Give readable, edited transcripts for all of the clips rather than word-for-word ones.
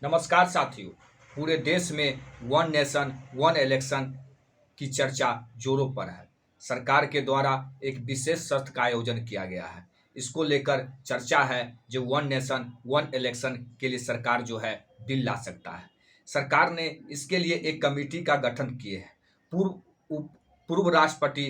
नमस्कार साथियों। पूरे देश में वन नेशन वन इलेक्शन की चर्चा जोरों पर है। सरकार के द्वारा एक विशेष सत्र का आयोजन किया गया है। इसको लेकर चर्चा है जो वन नेशन वन इलेक्शन के लिए सरकार जो है बिल ला सकता है। सरकार ने इसके लिए एक कमेटी का गठन किए है। पूर्व राष्ट्रपति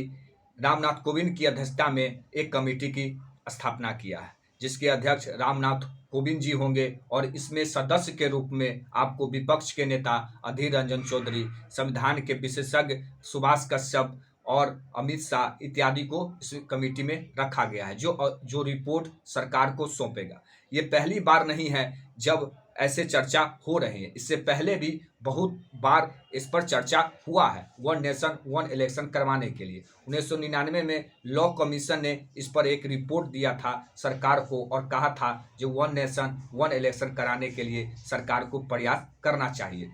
रामनाथ कोविंद की अध्यक्षता में एक कमेटी की स्थापना किया है, जिसके अध्यक्ष रामनाथ कोविंद जी होंगे और इसमें सदस्य के रूप में आपको विपक्ष के नेता अधीर रंजन चौधरी, संविधान के विशेषज्ञ सुभाष कश्यप और अमित शाह इत्यादि को इस कमेटी में रखा गया है, जो रिपोर्ट सरकार को सौंपेगा। ये पहली बार नहीं है जब ऐसे चर्चा हो रही है। इससे पहले भी बहुत बार इस पर चर्चा हुआ है वन नेशन वन इलेक्शन करवाने के लिए। 1999 में लॉ कमीशन ने इस पर एक रिपोर्ट दिया था सरकार को और कहा था जो वन नेशन वन इलेक्शन कराने के लिए सरकार को प्रयास करना चाहिए।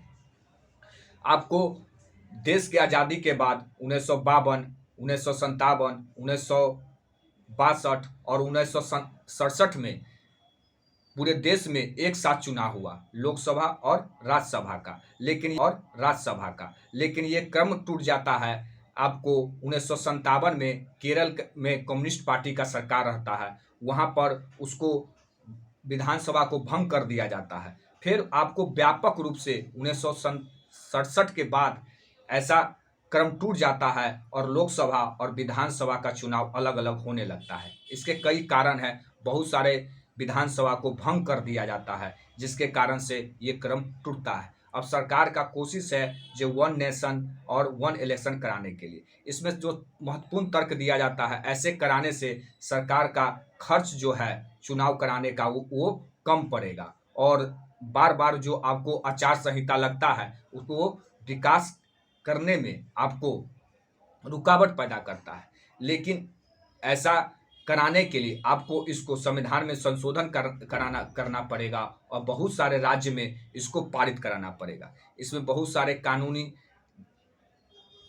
आपको देश की आज़ादी के बाद 1952, 1957, 1962 और 1967 में पूरे देश में एक साथ चुनाव हुआ, लोकसभा और राज्यसभा का। लेकिन ये क्रम टूट जाता है। आपको 1957 में केरल में कम्युनिस्ट पार्टी का सरकार रहता है, वहाँ पर उसको विधानसभा को भंग कर दिया जाता है। फिर आपको व्यापक रूप से 1967 के बाद ऐसा क्रम टूट जाता है और लोकसभा और विधानसभा का चुनाव अलग अलग होने लगता है। इसके कई कारण हैं। बहुत सारे विधानसभा को भंग कर दिया जाता है, जिसके कारण से ये क्रम टूटता है। अब सरकार का कोशिश है जो वन नेशन और वन इलेक्शन कराने के लिए। इसमें जो महत्वपूर्ण तर्क दिया जाता है, ऐसे कराने से सरकार का खर्च जो है चुनाव कराने का वो कम पड़ेगा और बार बार जो आपको आचार संहिता लगता है उसको विकास करने में आपको रुकावट पैदा करता है। लेकिन ऐसा कराने के लिए आपको इसको संविधान में संशोधन करना पड़ेगा और बहुत सारे राज्य में इसको पारित कराना पड़ेगा। इसमें बहुत सारे कानूनी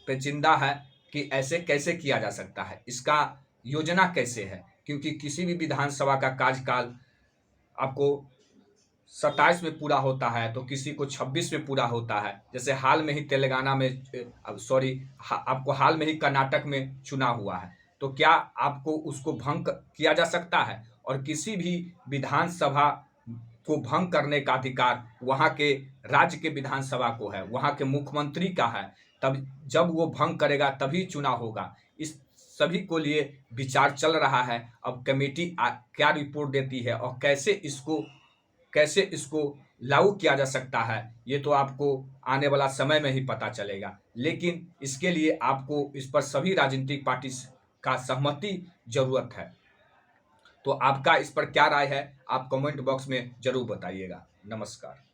पेचीदा है कि ऐसे कैसे किया जा सकता है, इसका योजना कैसे है, क्योंकि किसी भी विधानसभा का कार्यकाल आपको 27 में पूरा होता है तो किसी को 26 में पूरा होता है। जैसे हाल में ही तेलंगाना में आपको हाल में ही कर्नाटक में चुनाव हुआ है, तो क्या आपको उसको भंग किया जा सकता है? और किसी भी विधानसभा को भंग करने का अधिकार वहाँ के राज्य के विधानसभा को है, वहाँ के मुख्यमंत्री का है। तब जब वो भंग करेगा तभी चुनाव होगा। इस सभी को लिए विचार चल रहा है। अब कमेटी क्या रिपोर्ट देती है और कैसे इसको लागू किया जा सकता है, ये तो आपको आने वाला समय में ही पता चलेगा। लेकिन इसके लिए आपको इस पर सभी राजनीतिक पार्टी का सहमति जरूरत है। तो आपका इस पर क्या राय है, आप कमेंट बॉक्स में जरूर बताइएगा। नमस्कार।